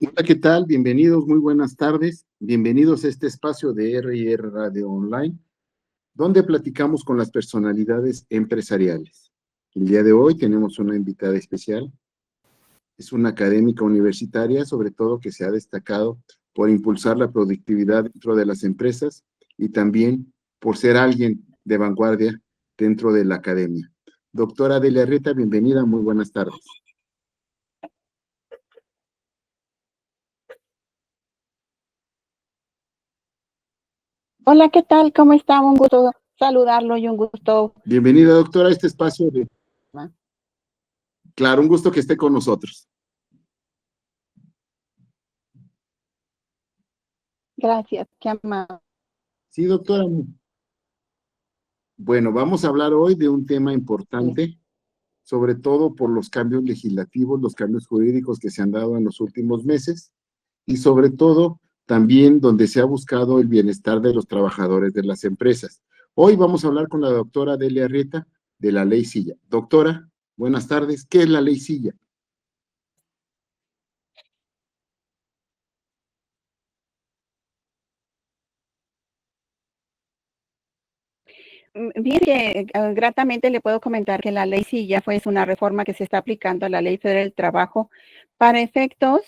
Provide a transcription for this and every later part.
Hola, ¿qué tal? Bienvenidos, muy buenas tardes. Bienvenidos a este espacio de R&R Radio Online, donde platicamos con las personalidades empresariales. El día de hoy tenemos una invitada especial. Es una académica universitaria, sobre todo que se ha destacado por impulsar la productividad dentro de las empresas y también por ser alguien de vanguardia dentro de la academia. Doctora Delia Reta, bienvenida, muy buenas tardes. Hola, ¿qué tal? ¿Cómo está? Un gusto saludarlo y un gusto. Bienvenida, doctora, a este espacio de... Claro, un gusto que esté con nosotros. Gracias, qué amable. Sí, doctora. Bueno, vamos a hablar hoy de un tema importante, sobre todo por los cambios legislativos, los cambios jurídicos que se han dado en los últimos meses y sobre todo también donde se ha buscado el bienestar de los trabajadores de las empresas. Hoy vamos a hablar con la doctora Delia Rieta de la Ley Silla. Doctora, buenas tardes. ¿Qué es la Ley Silla? Bien, que gratamente le puedo comentar que la ley Silla es una reforma que se está aplicando a la Ley Federal del Trabajo para efectos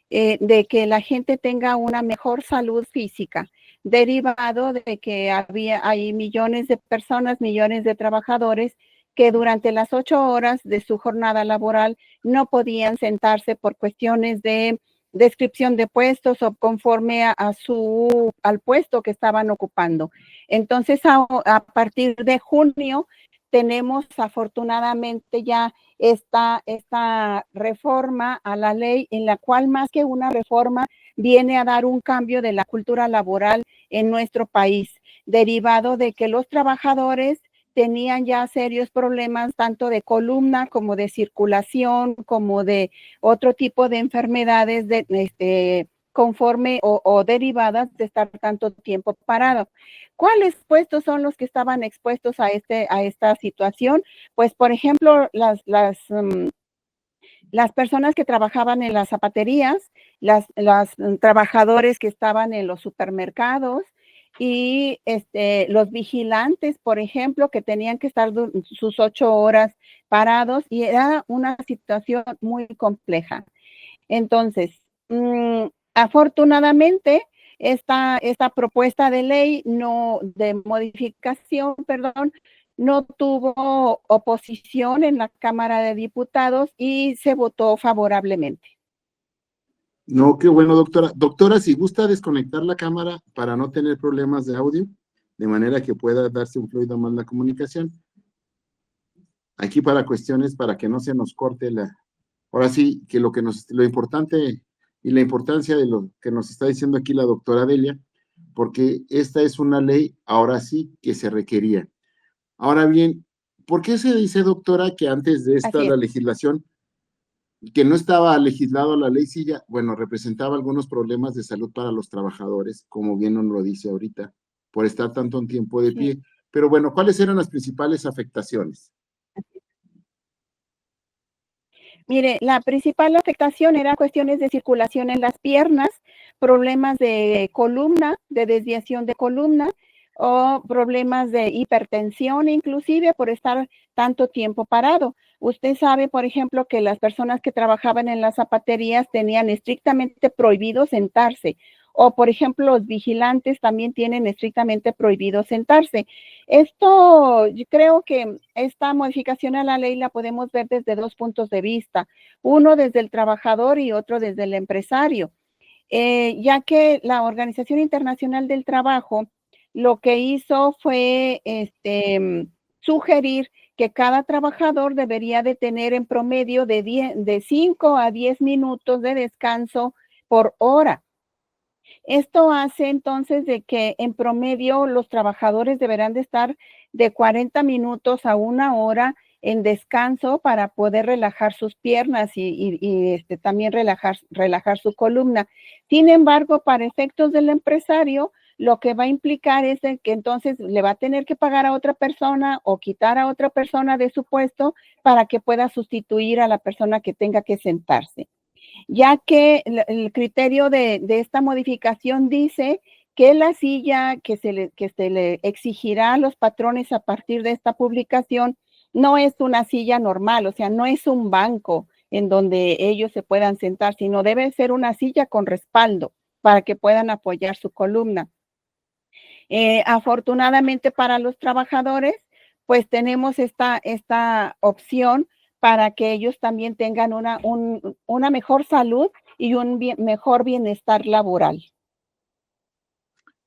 de que la gente tenga una mejor salud física, derivado de que hay millones de personas, millones de trabajadores que durante las 8 horas de su jornada laboral no podían sentarse por cuestiones de descripción de puestos o conforme al puesto que estaban ocupando. Entonces, a partir de junio, tenemos afortunadamente ya esta reforma a la ley, en la cual más que una reforma viene a dar un cambio de la cultura laboral en nuestro país, derivado de que los trabajadores tenían ya serios problemas tanto de columna como de circulación, como de otro tipo de enfermedades conforme o derivadas de estar tanto tiempo parado. ¿Cuáles puestos son los que estaban expuestos a esta situación? Pues, por ejemplo, las personas que trabajaban en las zapaterías, las trabajadores que estaban en los supermercados y los vigilantes, por ejemplo, que tenían que estar sus 8 horas parados, y era una situación muy compleja. Entonces, afortunadamente, esta propuesta de ley de modificación, perdón, no tuvo oposición en la Cámara de Diputados y se votó favorablemente. No, qué bueno, doctora. Doctora, si gusta desconectar la cámara para no tener problemas de audio, de manera que pueda darse un fluido más la comunicación. Aquí para cuestiones, para que no se nos corte la... Ahora sí, que lo importante y la importancia de lo que nos está diciendo aquí la doctora Delia, porque esta es una ley, ahora sí, que se requería. Ahora bien, ¿por qué se dice, doctora, que antes de esta, la legislación, que no estaba legislado la ley Silla, bueno, representaba algunos problemas de salud para los trabajadores, como bien nos lo dice ahorita, por estar tanto un tiempo de pie? Pero bueno, ¿cuáles eran las principales afectaciones? Mire, la principal afectación era cuestiones de circulación en las piernas, problemas de columna, de desviación de columna, o problemas de hipertensión, inclusive por estar tanto tiempo parado. Usted sabe, por ejemplo, que las personas que trabajaban en las zapaterías tenían estrictamente prohibido sentarse, o por ejemplo, los vigilantes también tienen estrictamente prohibido sentarse. Esto, yo creo que esta modificación a la ley la podemos ver desde dos puntos de vista, uno desde el trabajador y otro desde el empresario, ya que la Organización Internacional del Trabajo lo que hizo fue sugerir que cada trabajador debería de tener en promedio de 5 a 10 minutos de descanso por hora. Esto hace entonces de que en promedio los trabajadores deberán de estar de 40 minutos a 1 hora en descanso para poder relajar sus piernas y también relajar su columna. Sin embargo, para efectos del empresario, lo que va a implicar es que entonces le va a tener que pagar a otra persona o quitar a otra persona de su puesto para que pueda sustituir a la persona que tenga que sentarse. ya que el criterio de esta modificación dice que la silla que se le exigirá a los patrones a partir de esta publicación no es una silla normal, o sea, no es un banco en donde ellos se puedan sentar, sino debe ser una silla con respaldo para que puedan apoyar su columna. Afortunadamente para los trabajadores, pues tenemos esta opción para que ellos también tengan una mejor salud y un mejor bienestar laboral.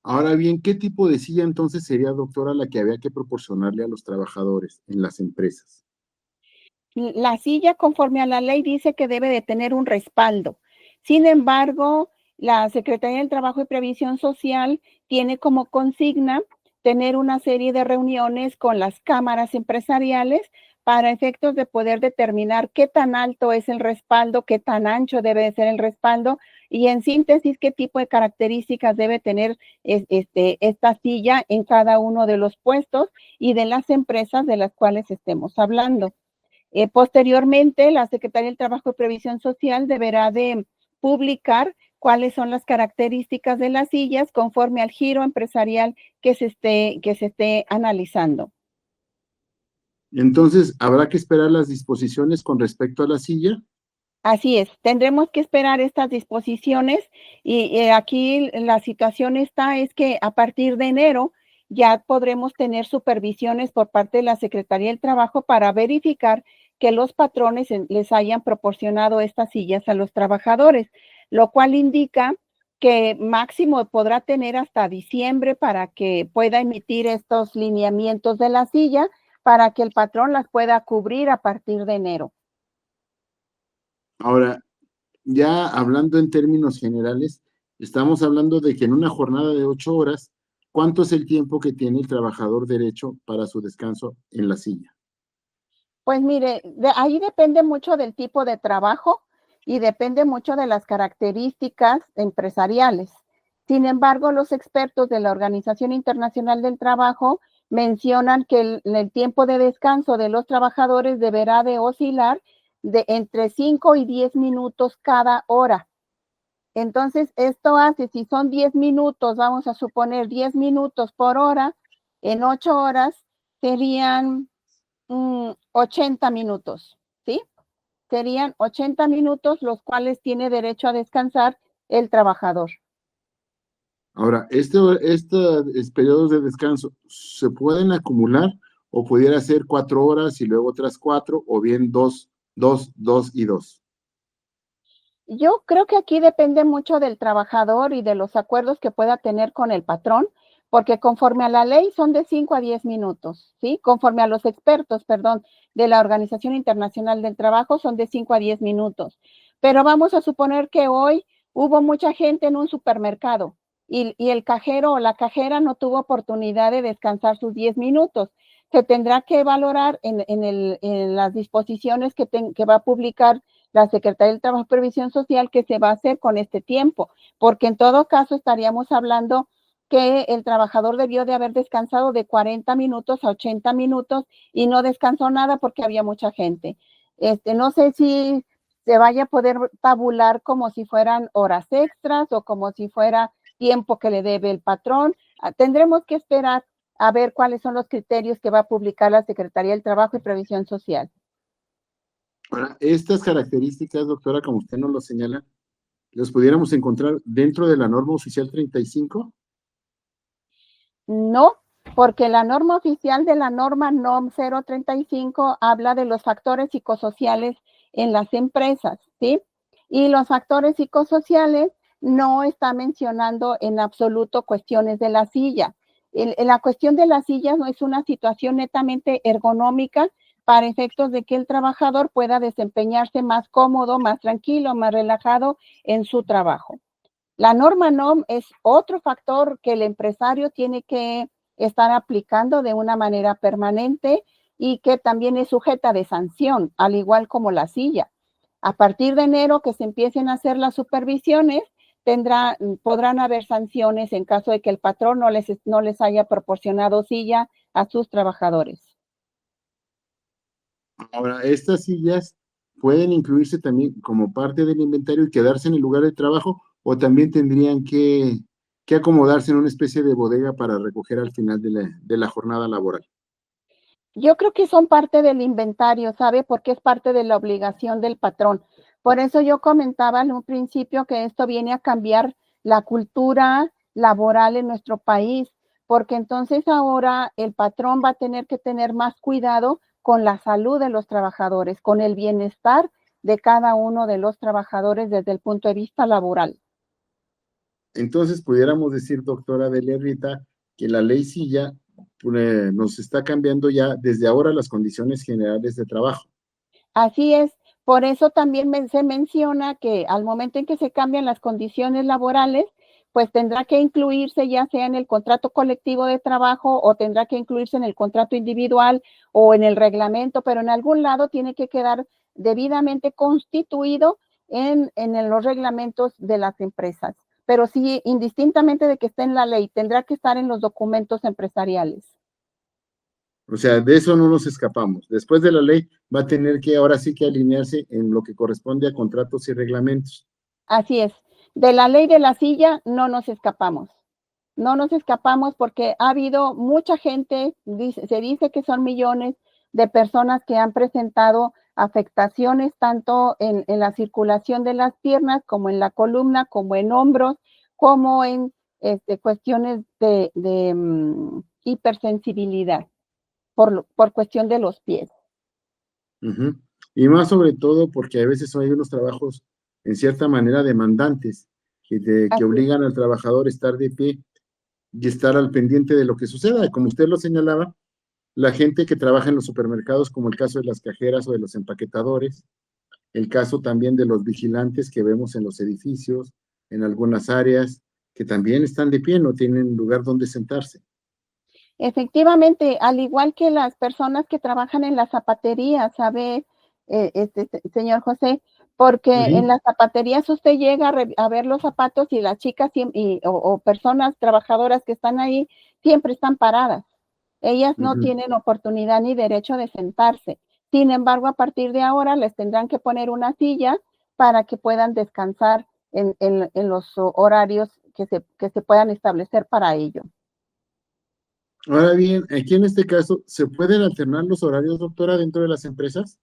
Ahora bien, ¿qué tipo de silla entonces sería, doctora, la que había que proporcionarle a los trabajadores en las empresas? La silla, conforme a la ley, dice que debe de tener un respaldo. Sin embargo, la Secretaría del Trabajo y Previsión Social tiene como consigna tener una serie de reuniones con las cámaras empresariales para efectos de poder determinar qué tan alto es el respaldo, qué tan ancho debe de ser el respaldo y en síntesis qué tipo de características debe tener esta silla en cada uno de los puestos y de las empresas de las cuales estemos hablando. Posteriormente, la Secretaría del Trabajo y Previsión Social deberá de publicar cuáles son las características de las sillas conforme al giro empresarial que se esté analizando. Entonces, ¿habrá que esperar las disposiciones con respecto a la silla? Así es, tendremos que esperar estas disposiciones y aquí la situación es que a partir de enero ya podremos tener supervisiones por parte de la Secretaría del Trabajo para verificar que los patrones les hayan proporcionado estas sillas a los trabajadores, lo cual indica que máximo podrá tener hasta diciembre para que pueda emitir estos lineamientos de la silla para que el patrón las pueda cubrir a partir de enero. Ahora, ya hablando en términos generales, estamos hablando de que en una jornada de 8 horas, ¿cuánto es el tiempo que tiene el trabajador derecho para su descanso en la silla? Pues mire, ahí depende mucho del tipo de trabajo y depende mucho de las características empresariales. Sin embargo, los expertos de la Organización Internacional del Trabajo mencionan que el tiempo de descanso de los trabajadores deberá de oscilar de entre 5 y 10 minutos cada hora. Entonces, esto hace, si son 10 minutos, vamos a suponer 10 minutos por hora, en 8 horas serían 80 minutos, ¿sí? Serían 80 minutos los cuales tiene derecho a descansar el trabajador. Ahora, estos periodos de descanso se pueden acumular o pudiera ser 4 horas y luego otras 4 o bien 2 y 2. Yo creo que aquí depende mucho del trabajador y de los acuerdos que pueda tener con el patrón, porque conforme a la ley son de 5 a 10 minutos, ¿sí? Conforme a los expertos, perdón, de la Organización Internacional del Trabajo son de 5 a 10 minutos. Pero vamos a suponer que hoy hubo mucha gente en un supermercado y el cajero o la cajera no tuvo oportunidad de descansar sus 10 minutos. Se tendrá que valorar en las disposiciones que va a publicar la Secretaría del Trabajo y Previsión Social qué se va a hacer con este tiempo, porque en todo caso estaríamos hablando que el trabajador debió de haber descansado de 40 minutos a 80 minutos y no descansó nada porque había mucha gente. No sé si se vaya a poder tabular como si fueran horas extras o como si fuera tiempo que le debe el patrón. Tendremos que esperar a ver cuáles son los criterios que va a publicar la Secretaría del Trabajo y Previsión Social. Ahora, estas características, doctora, como usted nos lo señala, ¿las pudiéramos encontrar dentro de la norma oficial 35? No, porque la norma oficial de la norma NOM 035 habla de los factores psicosociales en las empresas, ¿sí? Y los factores psicosociales no está mencionando en absoluto cuestiones de la silla. La cuestión de la silla no es una situación netamente ergonómica para efectos de que el trabajador pueda desempeñarse más cómodo, más tranquilo, más relajado en su trabajo. La norma NOM es otro factor que el empresario tiene que estar aplicando de una manera permanente y que también es sujeta de sanción, al igual como la silla. A partir de enero que se empiecen a hacer las supervisiones, podrán haber sanciones en caso de que el patrón no les haya proporcionado silla a sus trabajadores. Ahora, estas sillas pueden incluirse también como parte del inventario y quedarse en el lugar de trabajo, o también tendrían que acomodarse en una especie de bodega para recoger al final de la jornada laboral. Yo creo que son parte del inventario, ¿sabe? Porque es parte de la obligación del patrón. Por eso yo comentaba en un principio que esto viene a cambiar la cultura laboral en nuestro país, porque entonces ahora el patrón va a tener que tener más cuidado con la salud de los trabajadores, con el bienestar de cada uno de los trabajadores desde el punto de vista laboral. Entonces, pudiéramos decir, doctora Delia Rita, que la ley Silla nos está cambiando ya desde ahora las condiciones generales de trabajo. Así es, por eso también se menciona que al momento en que se cambian las condiciones laborales, pues tendrá que incluirse ya sea en el contrato colectivo de trabajo o tendrá que incluirse en el contrato individual o en el reglamento, pero en algún lado tiene que quedar debidamente constituido en los reglamentos de las empresas. Pero sí, indistintamente de que esté en la ley, tendrá que estar en los documentos empresariales. O sea, de eso no nos escapamos. Después de la ley va a tener que ahora sí que alinearse en lo que corresponde a contratos y reglamentos. Así es. De la ley de la silla no nos escapamos. No nos escapamos porque ha habido mucha gente, se dice que son millones de personas que han presentado afectaciones tanto en la circulación de las piernas como en la columna, como en hombros, como en cuestiones de hipersensibilidad por cuestión de los pies. Ujú. Y más sobre todo porque a veces hay unos trabajos en cierta manera demandantes que Así, obligan al trabajador a estar de pie y estar al pendiente de lo que suceda. Como usted lo señalaba, la gente que trabaja en los supermercados, como el caso de las cajeras o de los empaquetadores, el caso también de los vigilantes que vemos en los edificios, en algunas áreas, que también están de pie, no tienen lugar donde sentarse. efectivamente, al igual que las personas que trabajan en la zapatería, ¿sabe, señor José? Porque en Ujú, las zapaterías usted llega a ver los zapatos y las chicas o personas trabajadoras que están ahí siempre están paradas. Ellas no ujú. tienen oportunidad ni derecho de sentarse. Sin embargo, a partir de ahora les tendrán que poner una silla para que puedan descansar en los horarios que se puedan establecer para ello. Ahora bien, aquí en este caso, ¿se pueden alternar los horarios, doctora, dentro de las empresas?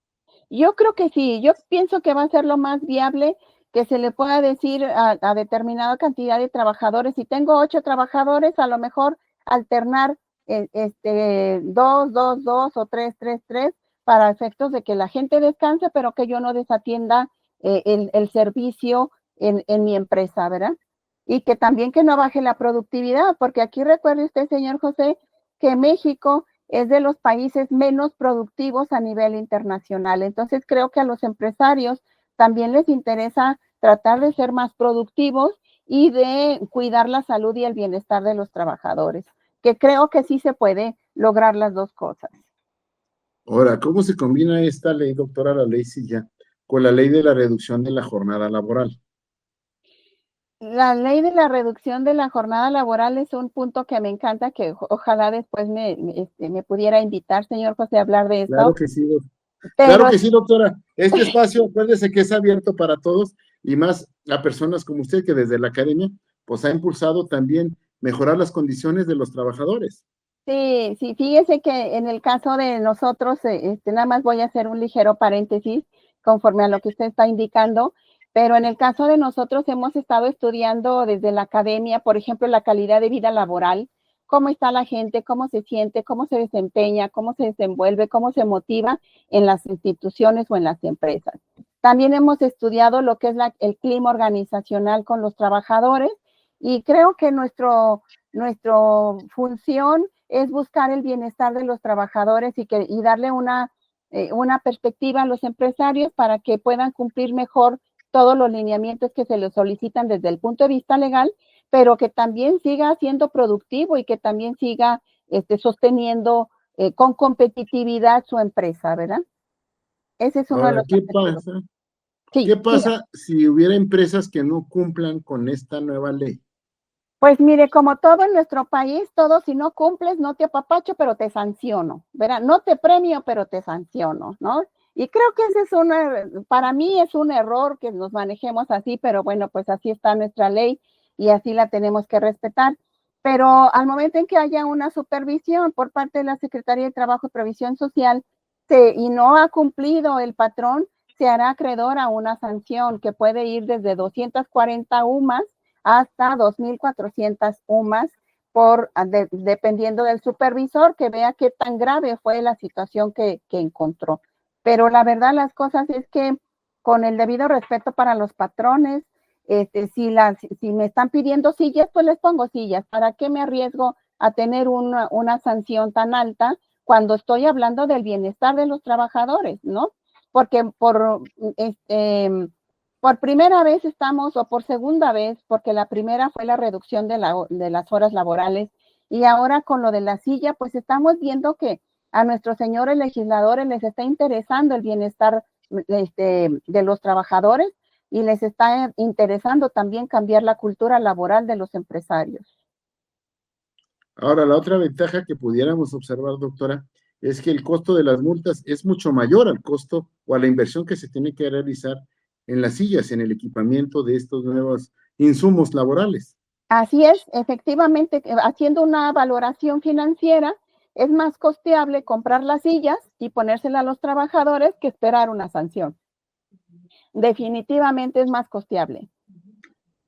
Yo creo que sí, yo pienso que va a ser lo más viable que se le pueda decir a determinada cantidad de trabajadores. Si tengo 8 trabajadores, a lo mejor alternar dos o tres, para efectos de que la gente descanse, pero que yo no desatienda el servicio en mi empresa, ¿verdad? Y que también que no baje la productividad, porque aquí recuerde usted, señor José, que México es de los países menos productivos a nivel internacional. Entonces creo que a los empresarios también les interesa tratar de ser más productivos y de cuidar la salud y el bienestar de los trabajadores, que creo que sí se puede lograr las dos cosas. Ahora, ¿cómo se combina esta ley, doctora, la ley Silla, con la ley de la reducción de la jornada laboral? La ley de la reducción de la jornada laboral es un punto que me encanta, que ojalá después me pudiera invitar, señor José, a hablar de Claro esto, que sí, claro pero que sí, doctora. Este espacio, acuérdese que es abierto para todos y más a personas como usted que desde la academia, pues ha impulsado también mejorar las condiciones de los trabajadores. sí, sí, fíjese que en el caso de nosotros, nada más voy a hacer un ligero paréntesis conforme a lo que usted está indicando, pero en el caso de nosotros hemos estado estudiando desde la academia, por ejemplo, la calidad de vida laboral, cómo está la gente, cómo se siente, cómo se desempeña, cómo se desenvuelve, cómo se motiva en las instituciones o en las empresas. También hemos estudiado lo que es el clima organizacional con los trabajadores y creo que nuestra función es buscar el bienestar de los trabajadores y darle una perspectiva a los empresarios para que puedan cumplir mejor todos los lineamientos que se les solicitan desde el punto de vista legal, pero que también siga siendo productivo y que también siga sosteniendo con competitividad su empresa, ¿verdad? Ese es uno de Ahora, los objetivos. Sí, ¿Qué diga. pasa si hubiera empresas que no cumplan con esta nueva ley? Pues mire, como todo en nuestro país, todo si no cumples, no te apapacho, pero te sanciono, ¿verdad? No te premio, pero te sanciono, ¿no? Y creo que ese es para mí es un error que nos manejemos así, pero bueno, pues así está nuestra ley y así la tenemos que respetar. Pero al momento en que haya una supervisión por parte de la Secretaría de Trabajo y Previsión Social y no ha cumplido el patrón, se hará acreedor a una sanción que puede ir desde 240 UMAS hasta 2.400 UMAS dependiendo del supervisor que vea qué tan grave fue la situación que encontró. Pero la verdad las cosas es que con el debido respeto para los patrones, si me están pidiendo sillas, pues les pongo sillas. ¿Para qué me arriesgo a tener una sanción tan alta cuando estoy hablando del bienestar de los trabajadores, ¿no? Porque por primera vez o por segunda vez, porque la primera fue la reducción de las horas laborales, y ahora con lo de la silla, pues estamos viendo que a nuestros señores legisladores les está interesando el bienestar de los trabajadores y les está interesando también cambiar la cultura laboral de los empresarios. Ahora, la otra ventaja que pudiéramos observar, doctora, es que el costo de las multas es mucho mayor al costo o a la inversión que se tiene que realizar en las sillas, en el equipamiento de estos nuevos insumos laborales. Así es, efectivamente, haciendo una valoración financiera, es más costeable comprar las sillas y ponérsela a los trabajadores que esperar una sanción. Definitivamente es más costeable.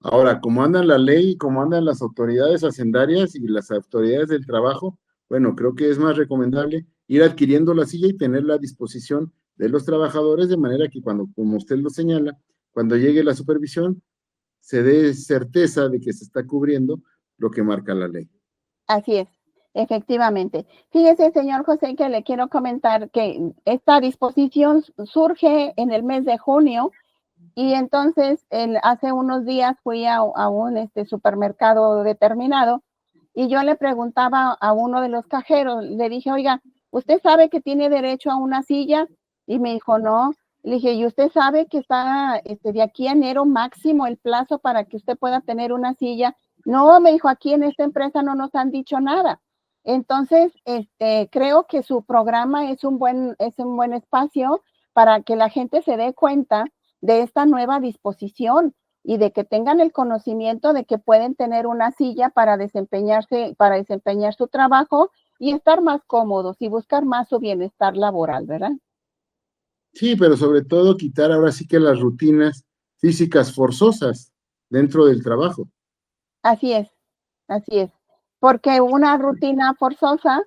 Ahora, como anda la ley, como andan las autoridades hacendarias y las autoridades del trabajo, bueno, creo que es más recomendable ir adquiriendo la silla y tenerla a disposición de los trabajadores de manera que cuando, como usted lo señala, cuando llegue la supervisión, se dé certeza de que se está cubriendo lo que marca la ley. Así es, efectivamente. Fíjese, señor José, que le quiero comentar que esta disposición surge en el mes de junio y entonces hace unos días fui a un supermercado determinado y yo le preguntaba a uno de los cajeros, le dije, oiga, ¿usted sabe que tiene derecho a una silla? Y me dijo, no. Le dije, ¿y usted sabe que está de aquí a enero máximo el plazo para que usted pueda tener una silla? No, me dijo, aquí en esta empresa no nos han dicho nada. Entonces, creo que su programa es un buen espacio para que la gente se dé cuenta de esta nueva disposición y de que tengan el conocimiento de que pueden tener una silla para desempeñar su trabajo y estar más cómodos y buscar más su bienestar laboral, ¿verdad? Sí, pero sobre todo quitar ahora sí que las rutinas físicas forzosas dentro del trabajo. Así es. Porque una rutina forzosa,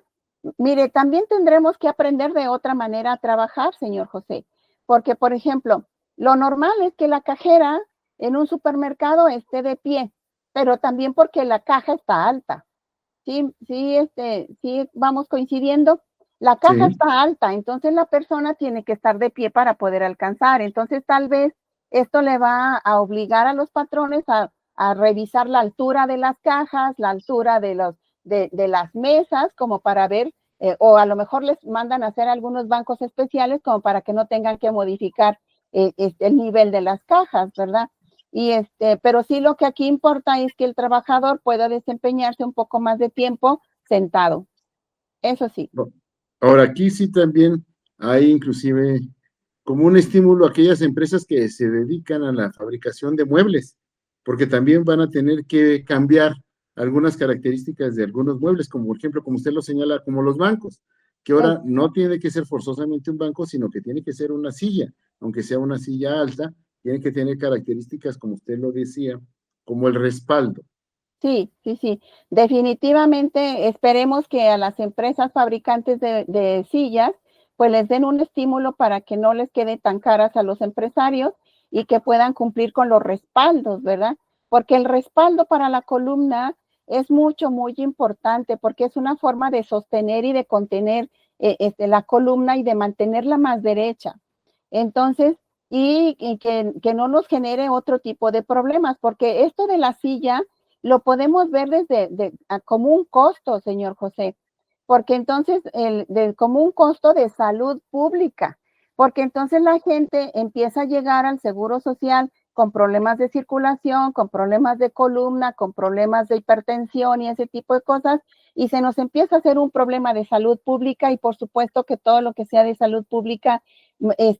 mire, también tendremos que aprender de otra manera a trabajar, señor José. Porque, por ejemplo, lo normal es que la cajera en un supermercado esté de pie, pero también porque la caja está alta. Sí, vamos coincidiendo. La caja Sí. está alta, entonces la persona tiene que estar de pie para poder alcanzar. Entonces, tal vez esto le va a obligar a los patrones a revisar la altura de las cajas, la altura de las mesas, como para ver, o a lo mejor les mandan a hacer algunos bancos especiales como para que no tengan que modificar el nivel de las cajas, ¿verdad? Pero sí lo que aquí importa es que el trabajador pueda desempeñarse un poco más de tiempo sentado. Eso sí. Ahora, aquí sí también hay inclusive como un estímulo a aquellas empresas que se dedican a la fabricación de muebles, porque también van a tener que cambiar algunas características de algunos muebles, como por ejemplo, como usted lo señala, como los bancos, que ahora no tiene que ser forzosamente un banco, sino que tiene que ser una silla, aunque sea una silla alta, tiene que tener características, como usted lo decía, como el respaldo. Sí. Definitivamente esperemos que a las empresas fabricantes de sillas pues les den un estímulo para que no les quede tan caras a los empresarios y que puedan cumplir con los respaldos, ¿verdad? Porque el respaldo para la columna es muy importante porque es una forma de sostener y de contener la columna y de mantenerla más derecha. Entonces, y que no nos genere otro tipo de problemas, porque esto de la silla lo podemos ver como un costo, señor José, porque entonces como un costo de salud pública, porque entonces la gente empieza a llegar al seguro social con problemas de circulación, con problemas de columna, con problemas de hipertensión y ese tipo de cosas, y se nos empieza a hacer un problema de salud pública, y por supuesto que todo lo que sea de salud pública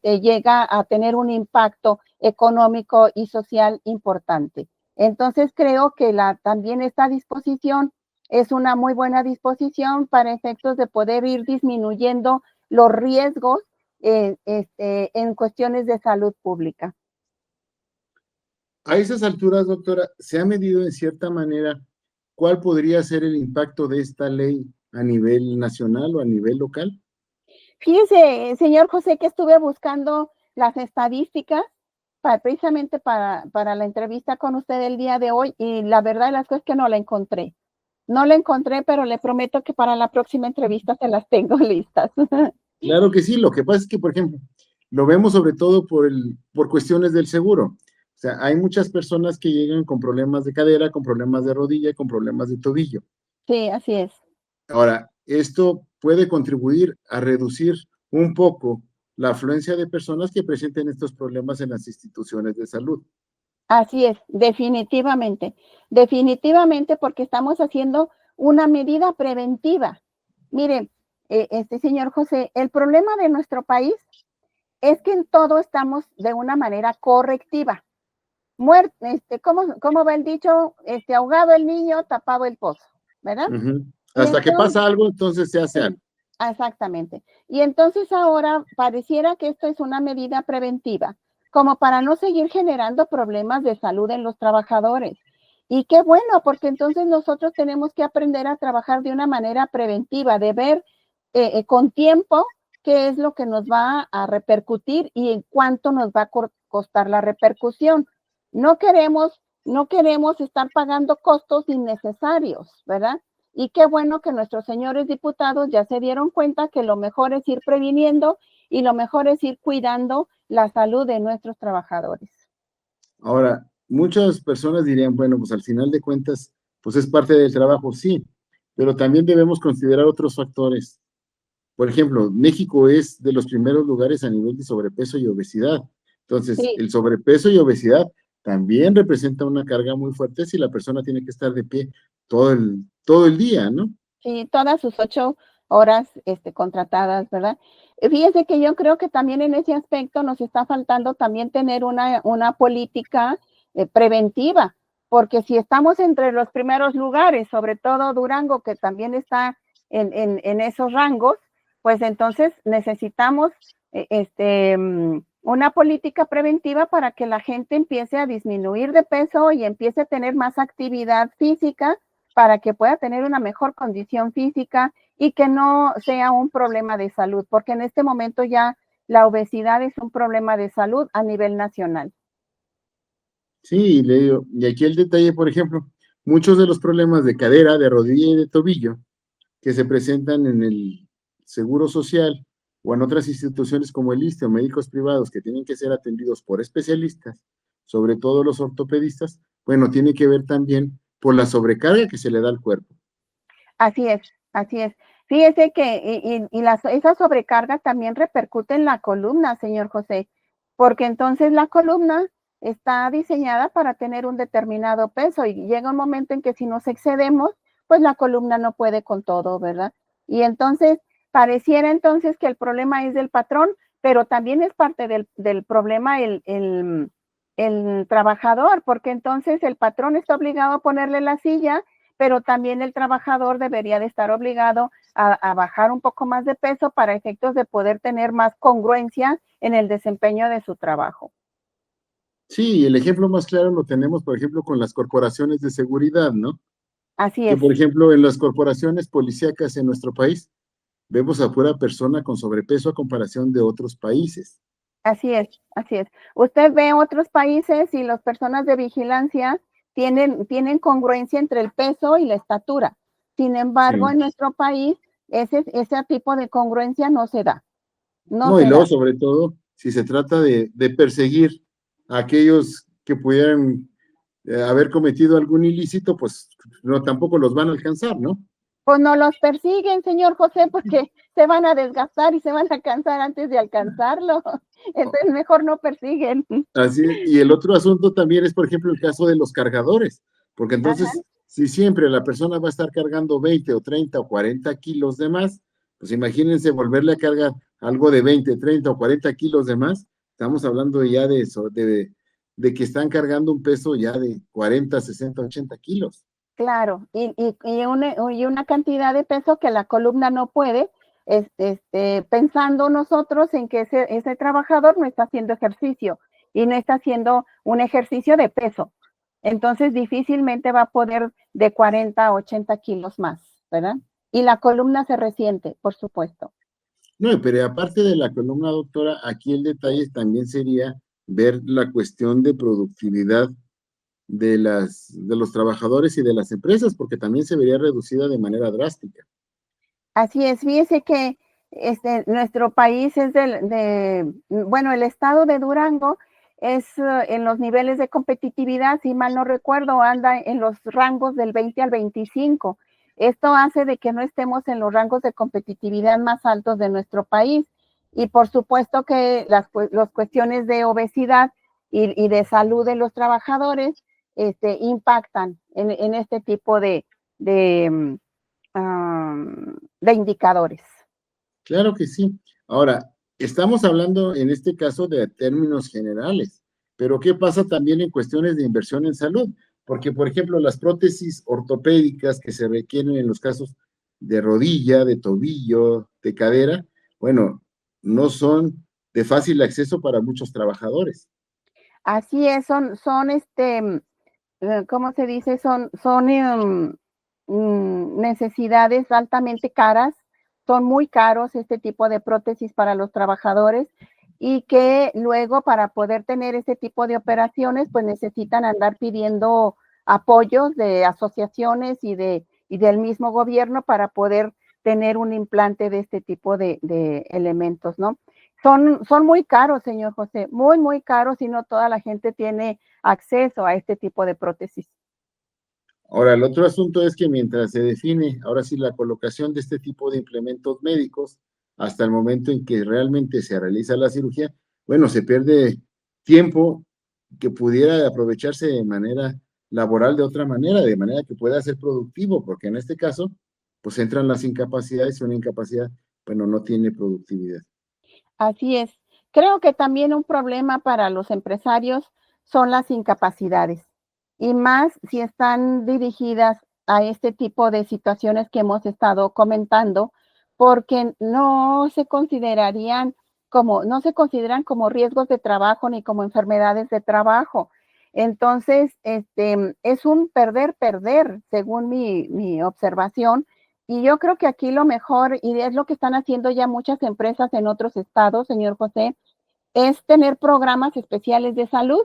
llega a tener un impacto económico y social importante. Entonces creo que también esta disposición es una muy buena disposición para efectos de poder ir disminuyendo los riesgos en cuestiones de salud pública. A esas alturas, doctora, ¿se ha medido en cierta manera cuál podría ser el impacto de esta ley a nivel nacional o a nivel local? Fíjese, señor José, que estuve buscando las estadísticas precisamente para la entrevista con usted el día de hoy, y la verdad de las cosas es que no la encontré. No la encontré, pero le prometo que para la próxima entrevista se las tengo listas. Claro que sí, lo que pasa es que, por ejemplo, lo vemos sobre todo por cuestiones del seguro. O sea, hay muchas personas que llegan con problemas de cadera, con problemas de rodilla, con problemas de tobillo. Sí, así es. Ahora, esto puede contribuir a reducir un poco la afluencia de personas que presenten estos problemas en las instituciones de salud. Así es, definitivamente. Definitivamente, porque estamos haciendo una medida preventiva. Mire, señor José, el problema de nuestro país es que en todo estamos de una manera correctiva. ¿Cómo va el dicho? Ahogado el niño, tapado el pozo, ¿verdad? Hasta que pasa algo, entonces se hace algo. Exactamente. Y entonces ahora pareciera que esto es una medida preventiva, como para no seguir generando problemas de salud en los trabajadores. Y qué bueno, porque entonces nosotros tenemos que aprender a trabajar de una manera preventiva, de ver con tiempo qué es lo que nos va a repercutir y en cuánto nos va a costar la repercusión. No queremos estar pagando costos innecesarios, ¿verdad? Y qué bueno que nuestros señores diputados ya se dieron cuenta que lo mejor es ir previniendo y lo mejor es ir cuidando la salud de nuestros trabajadores. Ahora, muchas personas dirían, bueno, pues al final de cuentas, pues es parte del trabajo, sí, pero también debemos considerar otros factores. Por ejemplo, México es de los primeros lugares a nivel de sobrepeso y obesidad. Entonces, sí. El sobrepeso y obesidad también representa una carga muy fuerte si la persona tiene que estar de pie todo el día, ¿no? Sí, todas sus 8 horas contratadas, ¿verdad? Fíjese que yo creo que también en ese aspecto nos está faltando también tener una política preventiva, porque si estamos entre los primeros lugares, sobre todo Durango, que también está en esos rangos, pues entonces necesitamos una política preventiva para que la gente empiece a disminuir de peso y empiece a tener más actividad física, para que pueda tener una mejor condición física y que no sea un problema de salud, porque en este momento ya la obesidad es un problema de salud a nivel nacional. Sí, le digo, y aquí el detalle, por ejemplo, muchos de los problemas de cadera, de rodilla y de tobillo que se presentan en el Seguro Social o en otras instituciones como el ISSSTE o médicos privados que tienen que ser atendidos por especialistas, sobre todo los ortopedistas, bueno, tiene que ver también por la sobrecarga que se le da al cuerpo. Así es, así es. Fíjese que esa sobrecarga también repercute en la columna, señor José, porque entonces la columna está diseñada para tener un determinado peso y llega un momento en que si nos excedemos, pues la columna no puede con todo, ¿verdad? Y entonces pareciera entonces que el problema es del patrón, pero también es parte del problema el trabajador, porque entonces el patrón está obligado a ponerle la silla, pero también el trabajador debería de estar obligado a bajar un poco más de peso para efectos de poder tener más congruencia en el desempeño de su trabajo. Sí, el ejemplo más claro lo tenemos, por ejemplo, con las corporaciones de seguridad, ¿no? Así Que, es. por ejemplo, en las corporaciones policíacas en nuestro país, vemos a pura persona con sobrepeso a comparación de otros países. Así es, así es. Usted ve otros países y las personas de vigilancia tienen congruencia entre el peso y la estatura. Sin embargo, Sí. en nuestro país, ese tipo de congruencia no se da. No, y luego, sobre todo, si se trata de perseguir a aquellos que pudieran haber cometido algún ilícito, pues no, tampoco los van a alcanzar, ¿no? Pues no los persiguen, señor José, porque se van a desgastar y se van a cansar antes de alcanzarlo. Entonces mejor no persiguen. Así, y el otro asunto también es, por ejemplo, el caso de los cargadores, porque Ajá, entonces, si siempre la persona va a estar cargando 20 o 30 o 40 kilos de más, pues imagínense volverle a cargar algo de 20, 30 o 40 kilos de más, estamos hablando ya de eso, de que están cargando un peso ya de 40, 60, 80 kilos. claro, y una cantidad de peso que la columna no puede, pensando nosotros en que ese trabajador no está haciendo ejercicio y no está haciendo un ejercicio de peso. Entonces difícilmente va a poder de 40 a 80 kilos más, ¿verdad? Y la columna se resiente, por supuesto. No, pero aparte de la columna, doctora, aquí el detalle también sería ver la cuestión de productividad de los trabajadores y de las empresas, porque también se vería reducida de manera drástica. Así es, fíjese que nuestro país es bueno, el estado de Durango es en los niveles de competitividad, si mal no recuerdo, anda en los rangos del 20 al 25. Esto hace de que no estemos en los rangos de competitividad más altos de nuestro país. Y por supuesto que las cuestiones de obesidad y de salud de los trabajadores impactan en este tipo de de indicadores. Claro que sí. Ahora, estamos hablando en este caso de términos generales, pero ¿qué pasa también en cuestiones de inversión en salud? Porque, por ejemplo, las prótesis ortopédicas que se requieren en los casos de rodilla, de tobillo, de cadera, bueno, no son de fácil acceso para muchos trabajadores. Así es, ¿cómo se dice? Son necesidades altamente caras, son muy caros este tipo de prótesis para los trabajadores y que luego para poder tener ese tipo de operaciones, pues necesitan andar pidiendo apoyos de asociaciones y del mismo gobierno para poder tener un implante de este tipo de elementos, ¿no? Son muy caros, señor José, muy, muy caros y no toda la gente tiene acceso a este tipo de prótesis. Ahora, el otro asunto es que mientras se define, ahora sí, la colocación de este tipo de implementos médicos, hasta el momento en que realmente se realiza la cirugía, bueno, se pierde tiempo que pudiera aprovecharse de manera laboral de otra manera, de manera que pueda ser productivo, porque en este caso, pues entran las incapacidades y una incapacidad, bueno, no tiene productividad. Así es. Creo que también un problema para los empresarios son las incapacidades y más si están dirigidas a este tipo de situaciones que hemos estado comentando, porque no se consideran como riesgos de trabajo ni como enfermedades de trabajo. Entonces, es un perder, según mi observación, y yo creo que aquí lo mejor, y es lo que están haciendo ya muchas empresas en otros estados, señor José, es tener programas especiales de salud.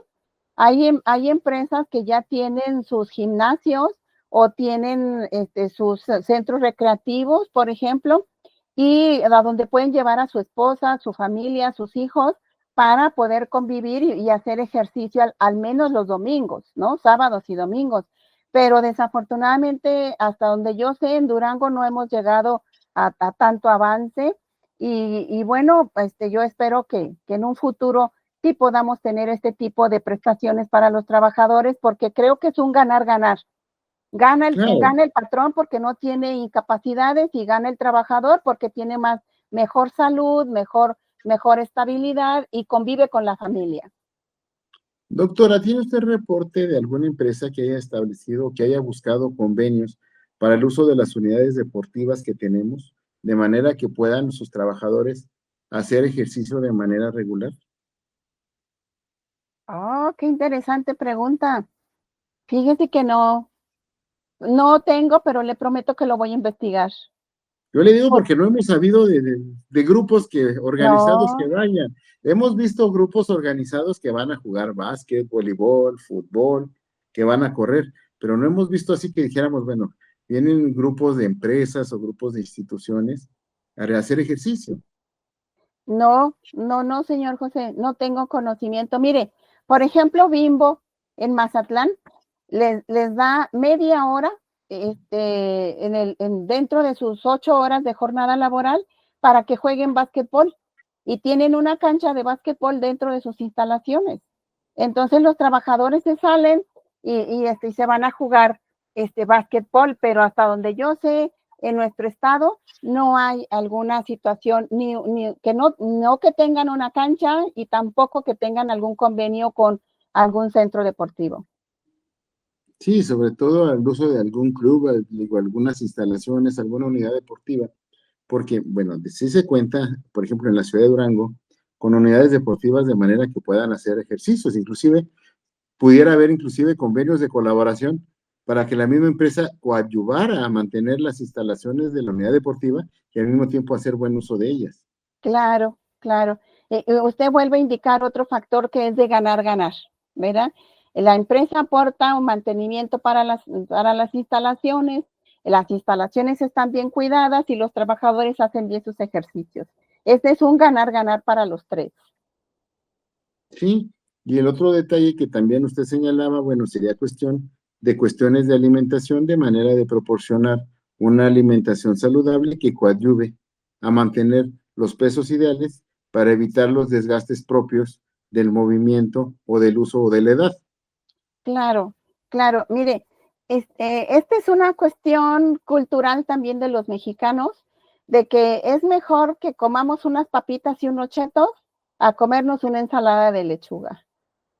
Hay empresas que ya tienen sus gimnasios o tienen sus centros recreativos, por ejemplo, y a donde pueden llevar a su esposa, a su familia, a sus hijos, para poder convivir y hacer ejercicio al menos los domingos, ¿no? Sábados y domingos. Pero desafortunadamente, hasta donde yo sé, en Durango no hemos llegado a tanto avance y bueno, yo espero que en un futuro sí podamos tener este tipo de prestaciones para los trabajadores, porque creo que es un ganar-ganar. Claro. Gana el patrón porque no tiene incapacidades y gana el trabajador porque tiene mejor salud, mejor estabilidad y convive con la familia. Doctora, ¿tiene usted reporte de alguna empresa que haya establecido, que haya buscado convenios para el uso de las unidades deportivas que tenemos, de manera que puedan sus trabajadores hacer ejercicio de manera regular? Oh, qué interesante pregunta. Fíjese que no tengo, pero le prometo que lo voy a investigar. Yo le digo Por- porque no hemos sabido de grupos organizados que no, vayan. Hemos visto grupos organizados que van a jugar básquet, voleibol, fútbol, que van a correr, pero no hemos visto así que dijéramos, bueno, vienen grupos de empresas o grupos de instituciones a hacer ejercicio. no, señor José, no tengo conocimiento. Mire, por ejemplo, Bimbo en Mazatlán les da media hora dentro de sus 8 horas de jornada laboral para que jueguen básquetbol y tienen una cancha de básquetbol dentro de sus instalaciones. Entonces los trabajadores se salen y se van a jugar básquetbol, pero hasta donde yo sé, en nuestro estado no hay alguna situación, ni que no que tengan una cancha y tampoco que tengan algún convenio con algún centro deportivo. Sí, sobre todo al uso de algún club, digo, algunas instalaciones, alguna unidad deportiva, porque, bueno, sí se cuenta, por ejemplo, en la ciudad de Durango, con unidades deportivas de manera que puedan hacer ejercicios, inclusive pudiera haber inclusive convenios de colaboración para que la misma empresa coadyuvara a mantener las instalaciones de la unidad deportiva y al mismo tiempo hacer buen uso de ellas. Claro, claro. Usted vuelve a indicar otro factor que es de ganar, ganar, ¿verdad? La empresa aporta un mantenimiento para las instalaciones están bien cuidadas y los trabajadores hacen bien sus ejercicios. Este es un ganar, ganar para los tres. Sí, y el otro detalle que también usted señalaba, bueno, sería cuestiones de alimentación, de manera de proporcionar una alimentación saludable que coadyuve a mantener los pesos ideales para evitar los desgastes propios del movimiento o del uso o de la edad. Claro, claro. Mire, esta es una cuestión cultural también de los mexicanos, de que es mejor que comamos unas papitas y unos chetos a comernos una ensalada de lechuga.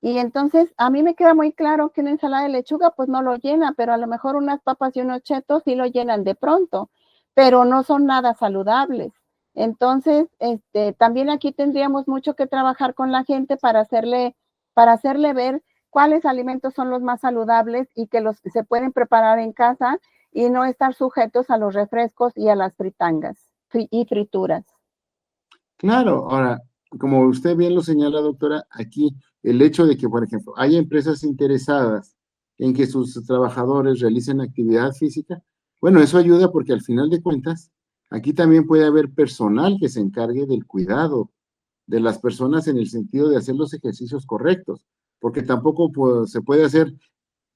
Y entonces a mí me queda muy claro que una ensalada de lechuga pues no lo llena, pero a lo mejor unas papas y unos chetos sí lo llenan de pronto, pero no son nada saludables. Entonces, también aquí tendríamos mucho que trabajar con la gente para hacerle ver cuáles alimentos son los más saludables y que los se pueden preparar en casa y no estar sujetos a los refrescos y a las fritangas y frituras. Claro, ahora, como usted bien lo señala, doctora, aquí el hecho de que, por ejemplo, haya empresas interesadas en que sus trabajadores realicen actividad física, bueno, eso ayuda porque al final de cuentas, aquí también puede haber personal que se encargue del cuidado de las personas en el sentido de hacer los ejercicios correctos, porque tampoco pues, se puede hacer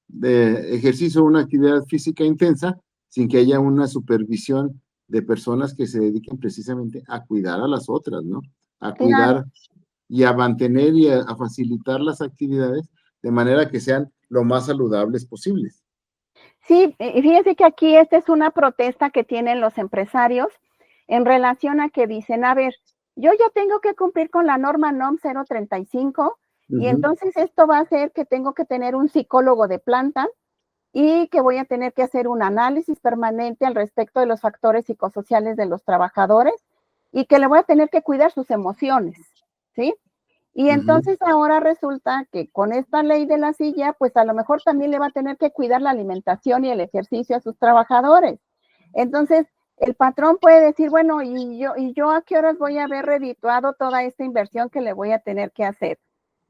de ejercicio una actividad física intensa sin que haya una supervisión de personas que se dediquen precisamente a cuidar a las otras, ¿no? A Claro. cuidar y a mantener y a facilitar las actividades de manera que sean lo más saludables posibles. Sí, fíjese que aquí esta es una protesta que tienen los empresarios en relación a que dicen, a ver, yo ya tengo que cumplir con la norma NOM 035 y entonces esto va a hacer que tengo que tener un psicólogo de planta y que voy a tener que hacer un análisis permanente al respecto de los factores psicosociales de los trabajadores y que le voy a tener que cuidar sus emociones, ¿sí? Y entonces ahora resulta que con esta ley de la silla, pues a lo mejor también le va a tener que cuidar la alimentación y el ejercicio a sus trabajadores. Entonces, el patrón puede decir, bueno, ¿y yo a qué horas voy a haber redituado toda esta inversión que le voy a tener que hacer?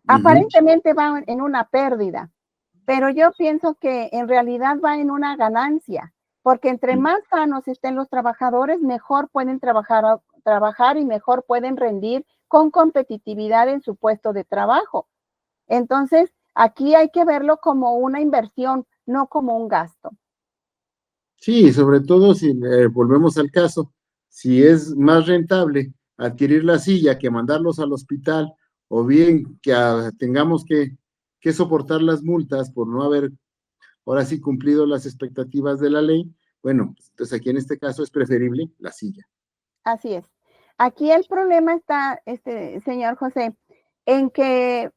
Aparentemente va en una pérdida, pero yo pienso que en realidad va en una ganancia, porque entre más sanos estén los trabajadores, mejor pueden trabajar y mejor pueden rendir con competitividad en su puesto de trabajo. Entonces, aquí hay que verlo como una inversión, no como un gasto. Sí, sobre todo si volvemos al caso, si es más rentable adquirir la silla que mandarlos al hospital o bien que tengamos que soportar las multas por no haber ahora sí cumplido las expectativas de la ley, bueno, pues, entonces aquí en este caso es preferible la silla. Así es. Aquí el problema está, señor José, en que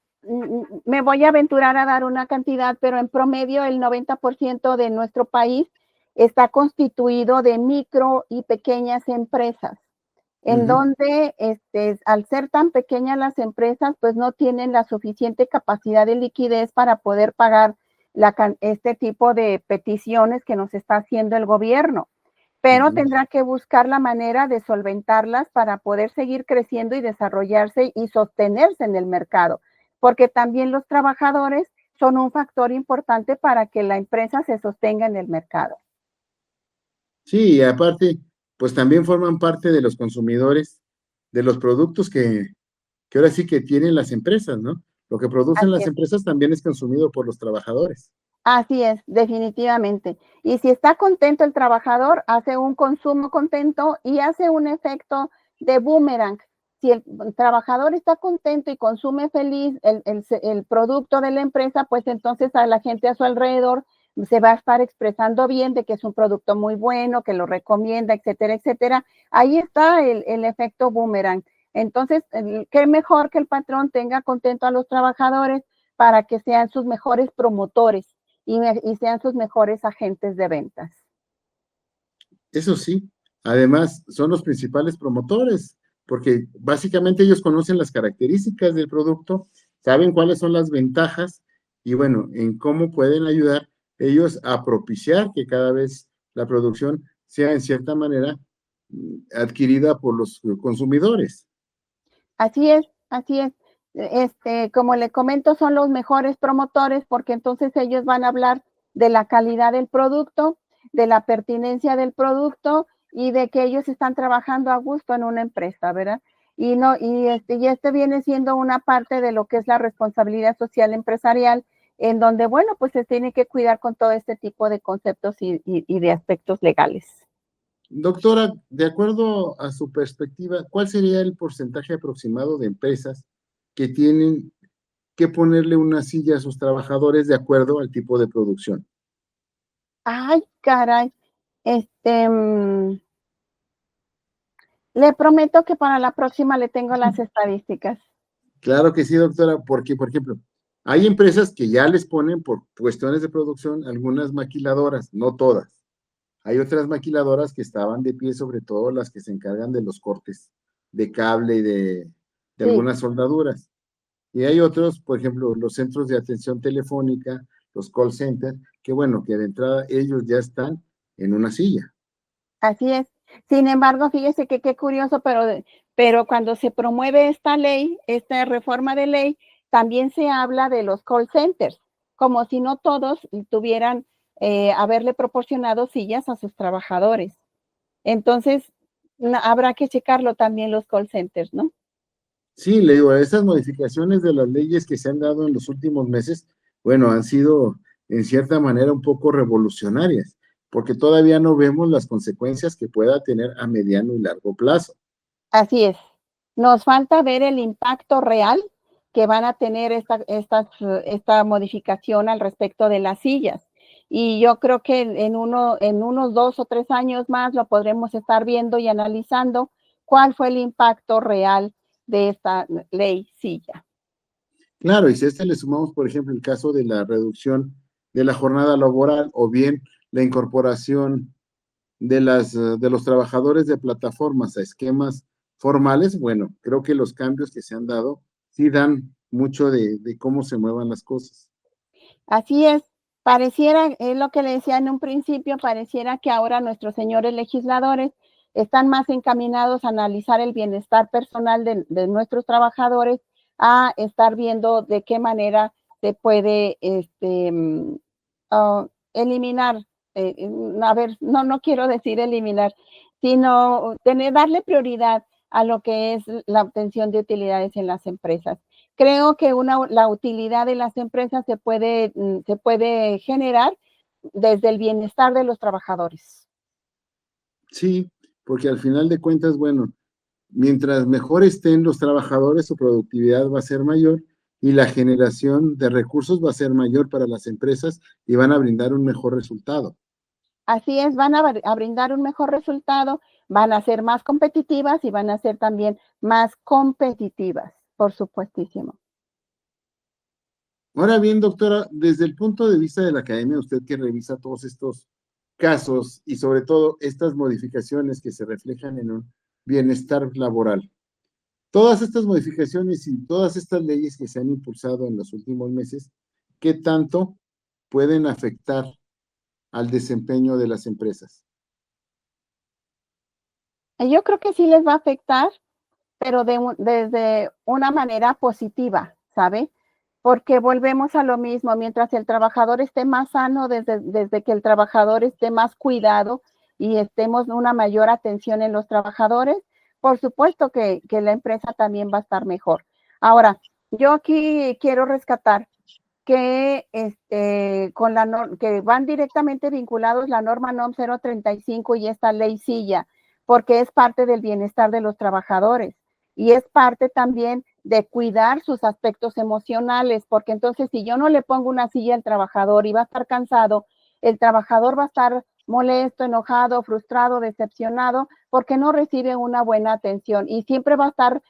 me voy a aventurar a dar una cantidad, pero en promedio el 90% de nuestro país está constituido de micro y pequeñas empresas, en donde al ser tan pequeñas las empresas, pues no tienen la suficiente capacidad de liquidez para poder pagar este tipo de peticiones que nos está haciendo el gobierno, pero tendrá que buscar la manera de solventarlas para poder seguir creciendo y desarrollarse y sostenerse en el mercado, porque también los trabajadores son un factor importante para que la empresa se sostenga en el mercado. Sí, y aparte, pues también forman parte de los consumidores de los productos que ahora sí que tienen las empresas, ¿no? Lo que producen Así las es. empresas también es consumido por los trabajadores. Así es, definitivamente. Y si está contento el trabajador, hace un consumo contento y hace un efecto de boomerang. Si el trabajador está contento y consume feliz el producto de la empresa, pues entonces a la gente a su alrededor se va a estar expresando bien de que es un producto muy bueno, que lo recomienda, etcétera, etcétera. Ahí está el efecto boomerang. Entonces, qué mejor que el patrón tenga contento a los trabajadores para que sean sus mejores promotores y sean sus mejores agentes de ventas. Eso sí, además son los principales promotores, porque básicamente ellos conocen las características del producto, saben cuáles son las ventajas y bueno, en cómo pueden ayudar ellos a propiciar que cada vez la producción sea en cierta manera adquirida por los consumidores. Así es, así es. Como le comento, son los mejores promotores porque entonces ellos van a hablar de la calidad del producto, de la pertinencia del producto y de que ellos están trabajando a gusto en una empresa, ¿verdad? Y este viene siendo una parte de lo que es la responsabilidad social empresarial, en donde, bueno, pues se tiene que cuidar con todo este tipo de conceptos y de aspectos legales. Doctora, de acuerdo a su perspectiva, ¿cuál sería el porcentaje aproximado de empresas que tienen que ponerle una silla a sus trabajadores de acuerdo al tipo de producción? Ay, caray. Este, mm, Le prometo que para la próxima le tengo las estadísticas. Claro que sí, doctora, porque, por ejemplo, hay empresas que ya les ponen por cuestiones de producción algunas maquiladoras, no todas. Hay otras maquiladoras que estaban de pie, sobre todo las que se encargan de los cortes de cable y de Sí, algunas soldaduras. Y hay otros, por ejemplo, los centros de atención telefónica, los call centers, que bueno, que de entrada ellos ya están en una silla. así es. Sin embargo, fíjese que qué curioso, pero cuando se promueve esta ley, esta reforma de ley, también se habla de los call centers, como si no todos tuvieran haberle proporcionado sillas a sus trabajadores. Entonces, habrá que checarlo también los call centers, ¿no? Sí, le digo, esas modificaciones de las leyes que se han dado en los últimos meses, bueno, han sido en cierta manera un poco revolucionarias, porque todavía no vemos las consecuencias que pueda tener a mediano y largo plazo. Así es. Nos falta ver el impacto real que van a tener esta modificación al respecto de las sillas. Y yo creo que en unos 2 o 3 años más lo podremos estar viendo y analizando cuál fue el impacto real de esta ley silla. Claro, y si a este le sumamos, por ejemplo, el caso de la reducción de la jornada laboral o bien la incorporación de los trabajadores de plataformas a esquemas formales, bueno, creo que los cambios que se han dado sí dan mucho de cómo se muevan las cosas. Así es, pareciera, es lo que le decía en un principio, pareciera que ahora nuestros señores legisladores están más encaminados a analizar el bienestar personal de nuestros trabajadores, a estar viendo de qué manera se puede eliminar, a ver, no quiero decir eliminar, sino darle prioridad a lo que es la obtención de utilidades en las empresas. Creo que la utilidad de las empresas se puede generar desde el bienestar de los trabajadores. Sí, porque al final de cuentas, bueno, mientras mejor estén los trabajadores, su productividad va a ser mayor y la generación de recursos va a ser mayor para las empresas y van a brindar un mejor resultado. Así es, van a brindar un mejor resultado, van a ser más competitivas y van a ser también más competitivas, por supuestísimo. Ahora bien, doctora, desde el punto de vista de la academia, usted que revisa todos estos casos y sobre todo estas modificaciones que se reflejan en un bienestar laboral, todas estas modificaciones y todas estas leyes que se han impulsado en los últimos meses, ¿qué tanto pueden afectar al desempeño de las empresas? Yo creo que sí les va a afectar, pero desde una manera positiva, ¿sabe? Porque volvemos a lo mismo, mientras el trabajador esté más sano, desde que el trabajador esté más cuidado y estemos una mayor atención en los trabajadores, por supuesto que la empresa también va a estar mejor. Ahora, yo aquí quiero rescatar que, que van directamente vinculados la norma NOM 035 y esta ley silla, porque es parte del bienestar de los trabajadores y es parte también de cuidar sus aspectos emocionales, porque entonces si yo no le pongo una silla al trabajador y va a estar cansado, el trabajador va a estar molesto, enojado, frustrado, decepcionado, porque no recibe una buena atención y siempre va a estar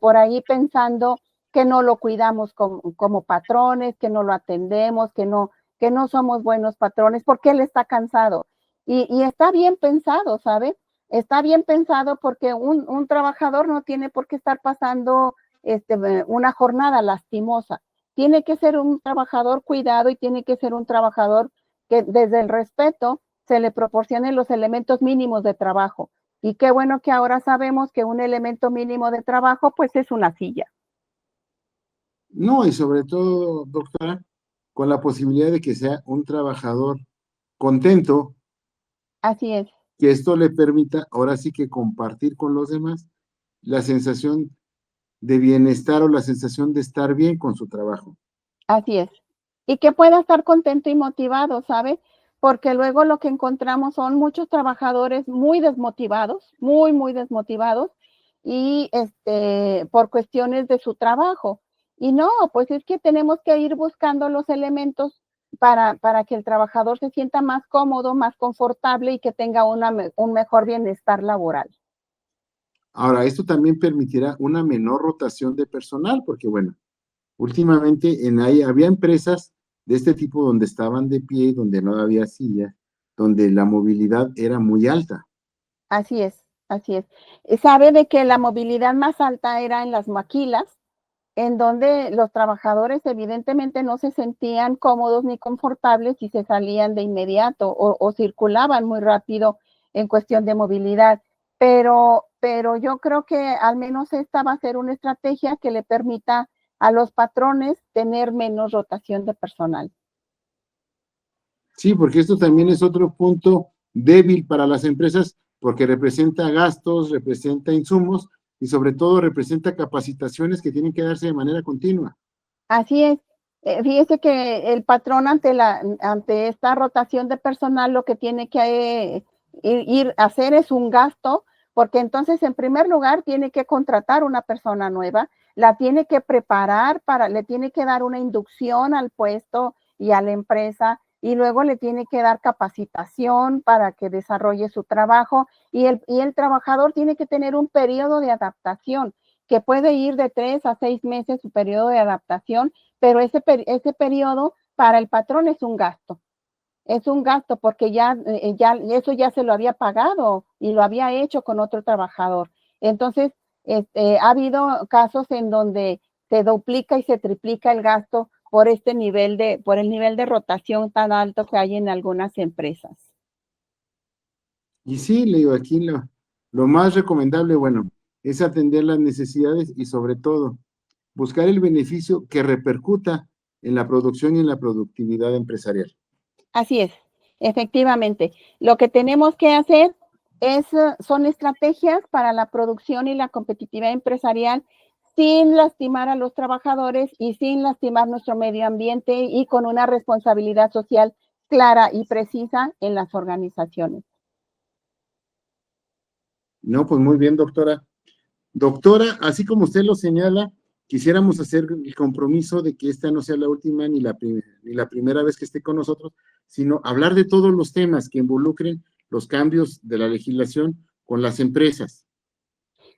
por ahí pensando que no lo cuidamos como patrones, que no lo atendemos, que no somos buenos patrones, porque él está cansado. Y está bien pensado, ¿sabe? Está bien pensado porque un trabajador no tiene por qué estar pasando una jornada lastimosa. Tiene que ser un trabajador cuidado y tiene que ser un trabajador que desde el respeto se le proporcionen los elementos mínimos de trabajo. Y qué bueno que ahora sabemos que un elemento mínimo de trabajo, pues es una silla. No, y sobre todo, doctora, con la posibilidad de que sea un trabajador contento, Así es. que esto le permita ahora sí que compartir con los demás la sensación de bienestar o la sensación de estar bien con su trabajo. Así es. Y que pueda estar contento y motivado, ¿sabe? Porque luego lo que encontramos son muchos trabajadores muy desmotivados, muy desmotivados, y por cuestiones de su trabajo. Y no, pues es que tenemos que ir buscando los elementos para que el trabajador se sienta más cómodo, más confortable y que tenga un mejor bienestar laboral. Ahora, esto también permitirá una menor rotación de personal, porque bueno, últimamente había empresas de este tipo donde estaban de pie, donde no había silla, donde la movilidad era muy alta. Así es, así es. Sabe de que la movilidad más alta era en las maquilas, en donde los trabajadores evidentemente no se sentían cómodos ni confortables y se salían de inmediato o circulaban muy rápido en cuestión de movilidad. Pero yo creo que al menos esta va a ser una estrategia que le permita a los patrones tener menos rotación de personal. Sí, porque esto también es otro punto débil para las empresas, porque representa gastos, representa insumos y sobre todo representa capacitaciones que tienen que darse de manera continua. Así es. Fíjese que el patrón ante esta rotación de personal lo que tiene que ir a hacer es un gasto, porque entonces en primer lugar tiene que contratar una persona nueva, la tiene que preparar le tiene que dar una inducción al puesto y a la empresa, y luego le tiene que dar capacitación para que desarrolle su trabajo, y el trabajador tiene que tener un periodo de adaptación que puede ir de 3 a 6 meses su periodo de adaptación, pero ese periodo para el patrón es un gasto. Es un gasto porque eso ya se lo había pagado y lo había hecho con otro trabajador. Entonces, ha habido casos en donde se duplica y se triplica el gasto por el nivel de rotación tan alto que hay en algunas empresas. Y sí, le digo, aquí lo más recomendable, bueno, es atender las necesidades y sobre todo buscar el beneficio que repercuta en la producción y en la productividad empresarial. Así es, efectivamente. Lo que tenemos que hacer son estrategias para la producción y la competitividad empresarial sin lastimar a los trabajadores y sin lastimar nuestro medio ambiente y con una responsabilidad social clara y precisa en las organizaciones. No, pues muy bien, doctora. Doctora, así como usted lo señala, quisiéramos hacer el compromiso de que esta no sea la última ni la primera vez que esté con nosotros, sino hablar de todos los temas que involucren los cambios de la legislación con las empresas.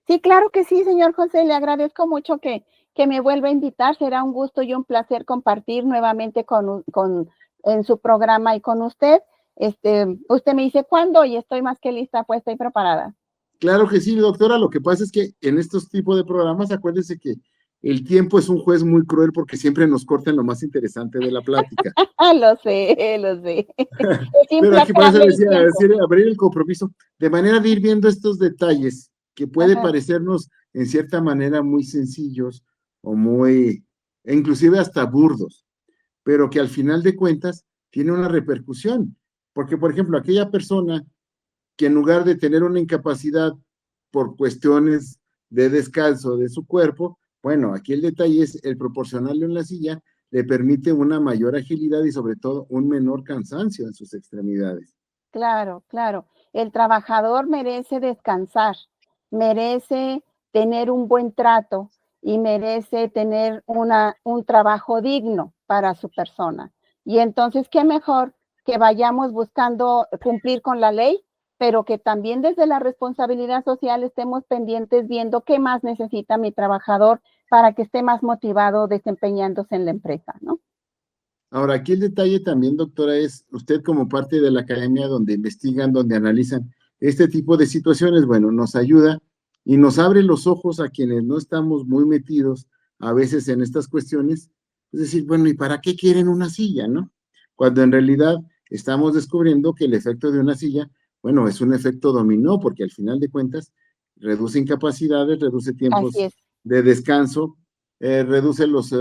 Sí, claro que sí, señor José, le agradezco mucho que me vuelva a invitar. Será un gusto y un placer compartir nuevamente en su programa y con usted. Usted me dice cuándo y estoy más que lista, pues estoy preparada. Claro que sí, doctora. Lo que pasa es que en estos tipos de programas, acuérdese que el tiempo es un juez muy cruel porque siempre nos cortan lo más interesante de la plática. Lo sé, lo sé. Es Pero aquí por eso implacable el tiempo. abrir el compromiso, de manera de ir viendo estos detalles que puede Ajá. parecernos en cierta manera muy sencillos o e inclusive hasta burdos, pero que al final de cuentas tiene una repercusión. Porque, por ejemplo, aquella persona que en lugar de tener una incapacidad por cuestiones de descanso de su cuerpo, bueno, aquí el detalle es el proporcionarle una silla, le permite una mayor agilidad y sobre todo un menor cansancio en sus extremidades. Claro, claro. El trabajador merece descansar, merece tener un buen trato y merece tener un trabajo digno para su persona. Y entonces, ¿qué mejor que vayamos buscando cumplir con la ley, pero que también desde la responsabilidad social estemos pendientes viendo qué más necesita mi trabajador para que esté más motivado desempeñándose en la empresa, ¿no? Ahora, aquí el detalle también, doctora, es usted como parte de la academia donde investigan, donde analizan este tipo de situaciones, bueno, nos ayuda y nos abre los ojos a quienes no estamos muy metidos a veces en estas cuestiones. Es decir, bueno, ¿y para qué quieren una silla, no? Cuando en realidad estamos descubriendo que el efecto de una silla, bueno, es un efecto dominó, porque al final de cuentas reduce incapacidades, reduce Así tiempos es. de descanso, reduce los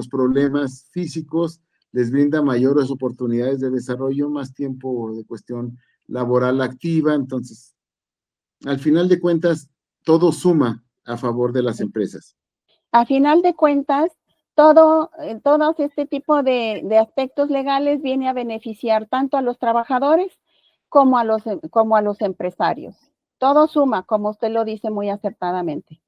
problemas físicos, les brinda mayores oportunidades de desarrollo, más tiempo de cuestión laboral activa. Entonces, al final de cuentas, todo suma a favor de las empresas. A final de cuentas, todos este tipo de aspectos legales viene a beneficiar tanto a los trabajadores como a los empresarios. Todo suma, como usted lo dice muy acertadamente.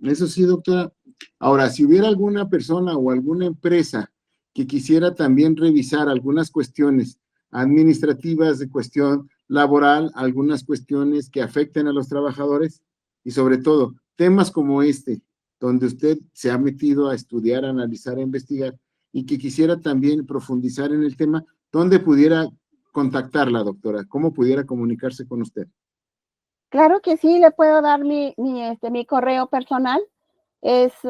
Eso sí, doctora. Ahora, si hubiera alguna persona o alguna empresa que quisiera también revisar algunas cuestiones administrativas de cuestión laboral, algunas cuestiones que afecten a los trabajadores y sobre todo temas como este, donde usted se ha metido a estudiar, a analizar, a investigar y que quisiera también profundizar en el tema, ¿dónde pudiera contactarla, doctora? ¿Cómo pudiera comunicarse con usted? Claro que sí, le puedo dar mi correo personal.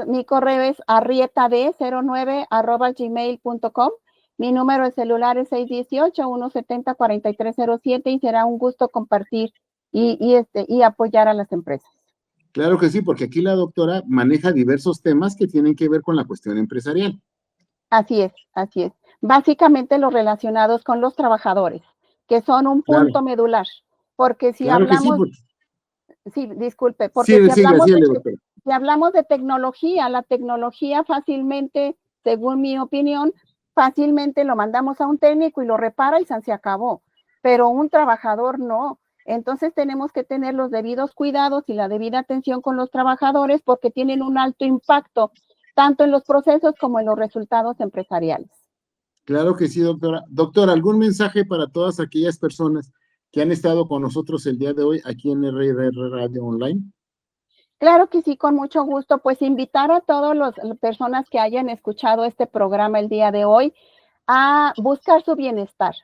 Mi correo es arrietad09@gmail.com. Mi número de celular es 618-170-4307 y será un gusto compartir y apoyar a las empresas. Claro que sí, porque aquí la doctora maneja diversos temas que tienen que ver con la cuestión empresarial. Así es, así es. Básicamente los relacionados con los trabajadores, que son un Claro, punto medular, porque si claro que sí, hablamos, porque sí, disculpe, porque sigue, sigue, sigue, doctora. si hablamos de tecnología, la tecnología fácilmente, según mi opinión, fácilmente lo mandamos a un técnico y lo repara y se acabó, pero un trabajador no. Entonces tenemos que tener los debidos cuidados y la debida atención con los trabajadores porque tienen un alto impacto tanto en los procesos como en los resultados empresariales. Claro que sí, doctora. Doctora, ¿algún mensaje para todas aquellas personas que han estado con nosotros el día de hoy aquí en RR Radio Online? Claro que sí, con mucho gusto. Pues invitar a todas las personas que hayan escuchado este programa el día de hoy a buscar su bienestar.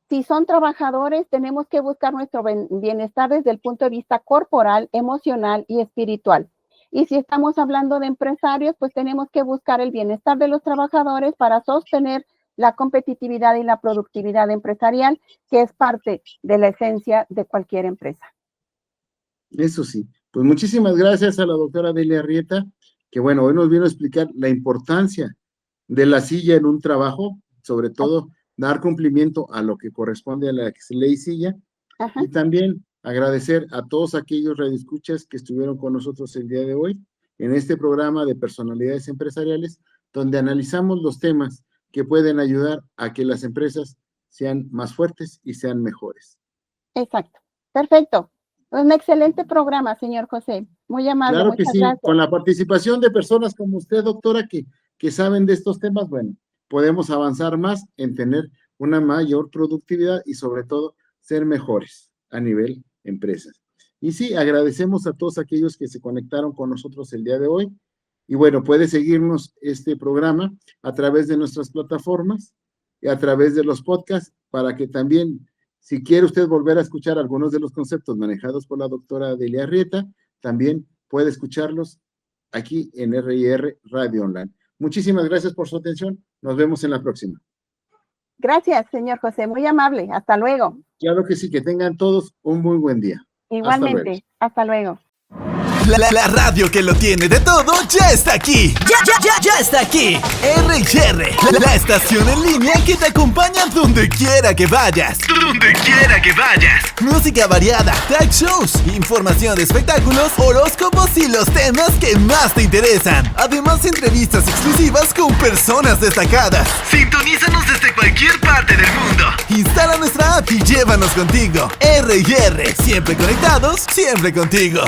Si son trabajadores, tenemos que buscar nuestro bienestar desde el punto de vista corporal, emocional y espiritual. Y si estamos hablando de empresarios, pues tenemos que buscar el bienestar de los trabajadores para sostener la competitividad y la productividad empresarial, que es parte de la esencia de cualquier empresa. Eso sí. Pues muchísimas gracias a la doctora Delia Arrieta, que bueno, hoy nos vino a explicar la importancia de la silla en un trabajo, sobre todo dar cumplimiento a lo que corresponde a la ley silla. Ajá. Y también agradecer a todos aquellos radioescuchas que estuvieron con nosotros el día de hoy en este programa de personalidades empresariales, donde analizamos los temas que pueden ayudar a que las empresas sean más fuertes y sean mejores. Exacto. Perfecto. Un excelente programa, señor José. Muy amable, Claro que muchas sí, gracias. con la participación de personas como usted, doctora, que saben de estos temas, bueno, podemos avanzar más en tener una mayor productividad y sobre todo ser mejores a nivel empresas. Y sí, agradecemos a todos aquellos que se conectaron con nosotros el día de hoy. Y bueno, puede seguirnos este programa a través de nuestras plataformas y a través de los podcasts para que también, si quiere usted volver a escuchar algunos de los conceptos manejados por la doctora Delia Arrieta, también puede escucharlos aquí en RIR Radio Online. Muchísimas gracias por su atención. Nos vemos en la próxima. Gracias, señor José. Muy amable. Hasta luego. Claro que sí, que tengan todos un muy buen día. Hasta luego. Igualmente. Hasta luego. La radio que lo tiene de todo ya está aquí. Ya está aquí. R&R, la estación en línea que te acompaña donde quiera que vayas. Música variada, talk shows, información de espectáculos, horóscopos y los temas que más te interesan. Además, entrevistas exclusivas con personas destacadas. Sintonízanos desde cualquier parte del mundo. Instala nuestra app y llévanos contigo. R&R, siempre conectados, siempre contigo.